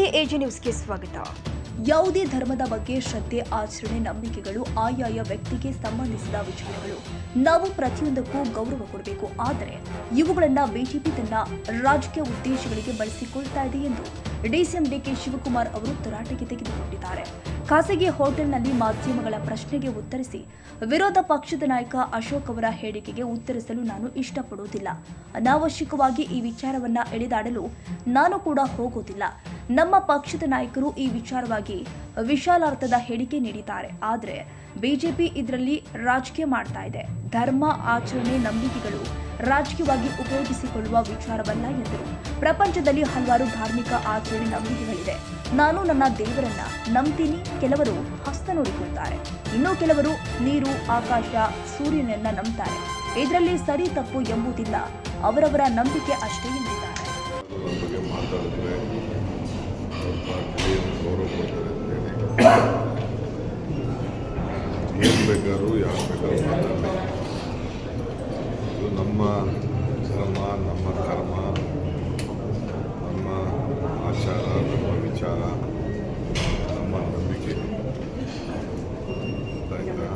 ನಮಸ್ತೆ, ಎಜೆ ನ್ಯೂಸ್ಗೆ ಸ್ವಾಗತ. ಯಾವುದೇ ಧರ್ಮದ ಬಗ್ಗೆ ಶ್ರದ್ಧೆ, ಆಚರಣೆ, ನಂಬಿಕೆಗಳು ಆಯಾಯ ವ್ಯಕ್ತಿಗೆ ಸಂಬಂಧಿಸಿದ ವಿಚಾರಗಳು. ನಾವು ಪ್ರತಿಯೊಂದಕ್ಕೂ ಗೌರವ ಕೊಡಬೇಕು. ಆದರೆ ಇವುಗಳನ್ನು ಬಿಜೆಪಿ ತನ್ನ ರಾಜಕೀಯ ಉದ್ದೇಶಗಳಿಗೆ ಬಳಸಿಕೊಳ್ತಾ ಇದೆ ಎಂದು ಡಿಸಿಎಂ ಡಿಕೆ ಶಿವಕುಮಾರ್ ಅವರು ತರಾಟೆಗೆ ತೆಗೆದುಕೊಂಡಿದ್ದಾರೆ. ಖಾಸಗಿ ಹೋಟೆಲ್ನಲ್ಲಿ ಮಾಧ್ಯಮಗಳ ಪ್ರಶ್ನೆಗೆ ಉತ್ತರಿಸಿ ವಿರೋಧ ಪಕ್ಷದ ನಾಯಕ ಅಶೋಕ್ ಅವರ ಹೇಳಿಕೆಗೆ ಉತ್ತರಿಸಲು ನಾನು ಇಷ್ಟಪಡುವುದಿಲ್ಲ. ಅನಾವಶ್ಯಕವಾಗಿ ಈ ವಿಚಾರವನ್ನ ಎಳೆದಾಡಲು ನಾನು ಕೂಡ ಹೋಗೋದಿಲ್ಲ. ನಮ್ಮ ಪಕ್ಷದ ನಾಯಕರು ಈ ವಿಚಾರವಾಗಿ ವಿಶಾಲಾರ್ಥದ ಹೇಳಿಕೆ ನೀಡಿದ್ದಾರೆ. ಆದರೆ ಬಿಜೆಪಿ ಇದರಲ್ಲಿ ರಾಜಕೀಯ ಮಾಡ್ತಾ ಇದೆ. ಧರ್ಮ, ಆಚರಣೆ, ನಂಬಿಕೆಗಳು ರಾಜಕೀಯವಾಗಿ ಉಪಯೋಗಿಸಿಕೊಳ್ಳುವ ವಿಚಾರವಲ್ಲ ಎಂದರು. ಪ್ರಪಂಚದಲ್ಲಿ ಹಲವಾರು ಧಾರ್ಮಿಕ ಆಚರಣೆ, ನಂಬಿಕೆಗಳಿದೆ. ನಾನು ನನ್ನ ದೇವರನ್ನ ನಂಬ್ತೀನಿ. ಕೆಲವರು ಹಸ್ತ ನೋಡಿಕೊಳ್ತಾರೆ, ಇನ್ನು ಕೆಲವರು ನೀರು, ಆಕಾಶ, ಸೂರ್ಯನನ್ನ ನಂಬ್ತಾರೆ. ಇದರಲ್ಲಿ ಸರಿ ತಪ್ಪು ಎಂಬುದಿಲ್ಲ, ಅವರವರ ನಂಬಿಕೆ ಅಷ್ಟೇ ಎಂದಿದ್ದಾರೆ. ಏನು ಬೇಕಾದ್ರೂ ಯಾರು ಬೇಕಾದ್ರೂ ಮಾತಾಡಲಿ. ಇದು ನಮ್ಮ ಧರ್ಮ, ನಮ್ಮ ಕರ್ಮ, ನಮ್ಮ ಆಚಾರ, ನಮ್ಮ ವಿಚಾರ, ನಮ್ಮ ನಂಬಿಕೆ. ಆಯಿತಾ?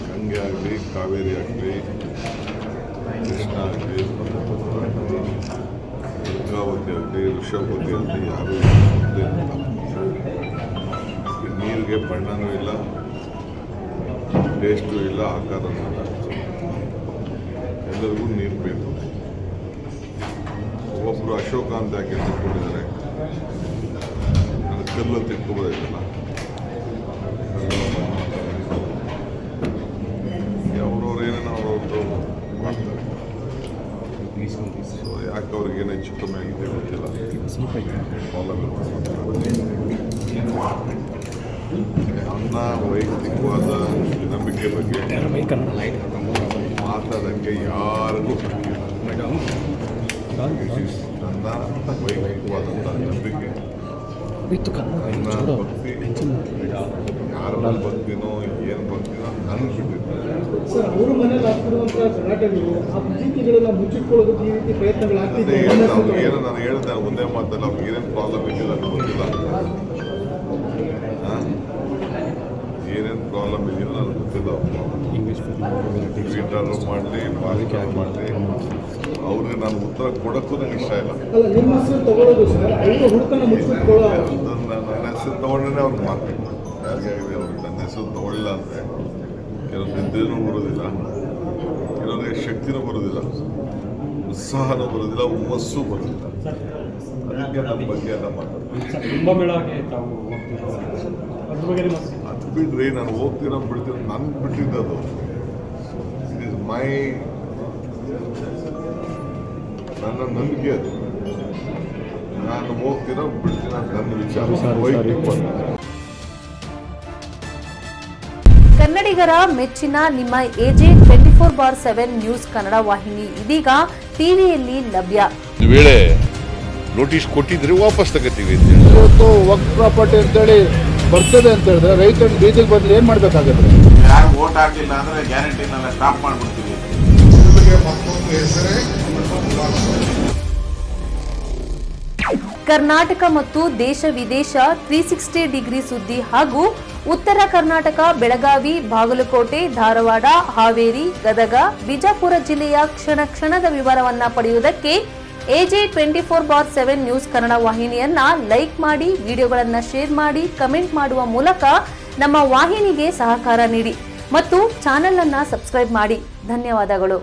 ಗಂಗೆ ಆಗಲಿ, ಕಾವೇರಿ ಆಗಲಿ, ಕೃಷ್ಣ ಆಗಲಿ, ಗಂಗಾವತಿ ಆಗಲಿ, ಋಷಭವತಿ ಆಗಲಿ, ಯಾರೂ ನೀರಿಗೆ ಬಣ್ಣನೂ ಇಲ್ಲ, ಟೇಸ್ಟು ಇಲ್ಲ, ಆಕಾರನೂ ಇಲ್ಲ. ಎಲ್ಲರಿಗೂ ನೀರು ಬೇಕು. ಒಬ್ಬರು ಅಶೋಕ ಅಂತ ಯಾಕೆ ತಿಳ್ಕೊಂಡಿದ್ದಾರೆ? ನನಗೆ ಕಲ್ಲಲ್ಲಿ ತಿಳ್ಕೊಬೋದಾಯ್ತಲ್ಲ. ಅವ್ರವ್ರು ಏನೇನೋ ಅವ್ರವ್ರದ್ದು ಮಾಡ್ತಾರೆ. ಸೊ ಯಾಕೆ ಅವ್ರಿಗೆ ಏನು ಹೆಚ್ಚು ಕಮ್ಮಿ ಆಗಿದೆ ಗೊತ್ತಿಲ್ಲ. ನನ್ನ ವೈಯಕ್ತಿಕವಾದ ನಂಬಿಕೆ ಬಗ್ಗೆ ಮಾತಾಡೋಕ್ಕೆ ಯಾರಿಗೂ ನನ್ನ ವೈಯಕ್ತಿಕವಾದಂಥ ನಂಬಿಕೆ, ನನ್ನ ಭಕ್ತಿ, ಯಾರ ಮೇಲೆ ಭಕ್ತಿನೋ ಏನು ಭಕ್ತಿನೋ ನಾನು ಬಿಟ್ಟಿದ್ದೆ. ಅವರು ಮನೇಲಿ ಆಗ್ತಿರುವಂಥ ಗಲಾಟೆಗಳು, ಆ ಪ್ರೀತಿಗಳನ್ನ ಮುಚ್ಚಿಟ್ಕೊಳ್ಳೋದಕ್ಕೆ ಈ ರೀತಿ ಪ್ರಯತ್ನಗಳಾಗ್ತಿದೆ. ಏನು ನಾನು ಹೇಳ್ದೆ ಒಂದೇ ಮಾತಲ್ಲ, ಅವ್ರಿಗೆ ಏನೇನು ಪ್ರಾಬ್ಲಮ್ ಇದೆಯಲ್ಲ ಅದು ಗೊತ್ತಿಲ್ಲ. ಏನೇನು ಪ್ರಾಬ್ಲಮ್ ಇದೆಯೋ ನನಗೆ ಗೊತ್ತಿಲ್ಲ. ಟ್ವೀಟರು ಮಾಡಲಿ, ಬಾಲಿಕೆ ಮಾಡಲಿ, ಅವ್ರಿಗೆ ನಾನು ಉತ್ತರ ಕೊಡೋಕ್ಕೂ ನನಗೆ ಇಷ್ಟ ಇಲ್ಲ. ಅಲ್ಲ, ನಿಮ್ಮ ಹೆಸರು ತಗೊಳ್ಳೋದು ಸರ್, ಅವರು ಹುಡುಕನ್ನು ಮುಚ್ಚಿಟ್ಕೊಳ್ಳೋ ನನ್ನ ಹೆಸರು ತೊಗೊಂಡ್ರೆ ಅವ್ರಿಗೆ ಮಾತಾಡ್ಬೇಕು. ಯಾರಿಗೆ ಆಗಿದೆ ಅವ್ರಿಗೆ ನನ್ನ ಹೆಸರು ತೊಗೊಳ್ಳಿಲ್ಲ ಅಂದರೆ ಕೆಲವು ನಿದ್ದೆನೂ ಬರೋದಿಲ್ಲ, ಕೆಲವರಿಗೆ ಶಕ್ತಿನೂ ಬರೋದಿಲ್ಲ, ಉತ್ಸಾಹನೂ ಬರೋದಿಲ್ಲ, ಹುಮ್ಮಸ್ಸೂ ಬರೋದಿಲ್ಲ. ಅದಕ್ಕೆ ನಮ್ಮ ಬಗ್ಗೆ ಎಲ್ಲ ಅದು ಬಿಡ್ರಿ, ನಾನು ಹೋಗ್ತೀರ ಬಿಡ್ತೀರ, ನನ್ಗೆ ಬಿಟ್ಟಿದ್ದದು. ಇಟ್ ಈಸ್ ಮೈ ನನ್ನ ನಂಬಿಕೆ. ಅದು ನಾನು ಹೋಗ್ತೀರ ಬಿಡ್ತೀರ ನನ್ನ ವಿಚಾರ. ಕನ್ನಡಿಗರ ಮೆಚ್ಚಿನ ನಿಮ್ಮ ಎಜೆ 24/7 ನ್ಯೂಸ್ ಕನ್ನಡ ವಾಹಿನಿ ಇದೀಗ ಟಿವಿಯಲ್ಲಿ ಲಭ್ಯ. ವೇಳೆ ನೋಟಿಸ್ ಕೊಟ್ಟಿದ್ರೆ ವಾಪಸ್ ತಗೋತೀವಿ. ಇವತ್ತು ವಕ್ಫ್ ಪ್ರಾಪರ್ಟಿ ಅಂತೇಳಿ ಬರ್ತದೆ ಅಂತ ಹೇಳಿದ್ರೆ ರೈತರು ಬೀದಿಗೆ ಬದಲು ಏನು ಮಾಡಬೇಕಾಗುತ್ತೆ? ಯಾರು ವೋಟ್ ಹಾಕಿಲ್ಲ ಅಂದ್ರೆ ಗ್ಯಾರಂಟಿನೆಲ್ಲ ಸ್ಟಾಪ್ ಮಾಡಿಬಿಡ್ತೀವಿ. ಕರ್ನಾಟಕ ಮತ್ತು ದೇಶ ವಿದೇಶ 360 ಡಿಗ್ರಿ ಸುದ್ದಿ ಹಾಗೂ ಉತ್ತರ ಕರ್ನಾಟಕ, ಬೆಳಗಾವಿ, ಬಾಗಲಕೋಟೆ, ಧಾರವಾಡ, ಹಾವೇರಿ, ಗದಗ, ಬಿಜಾಪುರ ಜಿಲ್ಲೆಯ ಕ್ಷಣ ಕ್ಷಣದ ವಿವರವನ್ನ ಪಡೆಯುವುದಕ್ಕೆ ಎಜೆ 24/7 ನ್ಯೂಸ್ ಕನ್ನಡ ವಾಹಿನಿಯನ್ನ ಲೈಕ್ ಮಾಡಿ, ವಿಡಿಯೋಗಳನ್ನ ಶೇರ್ ಮಾಡಿ, ಕಮೆಂಟ್ ಮಾಡುವ ಮೂಲಕ ನಮ್ಮ ವಾಹಿನಿಗೆ ಸಹಕಾರ ನೀಡಿ ಮತ್ತು ಚಾನೆಲ್ ಅನ್ನ ಸಬ್ಸ್ಕ್ರೈಬ್ ಮಾಡಿ. ಧನ್ಯವಾದಗಳು.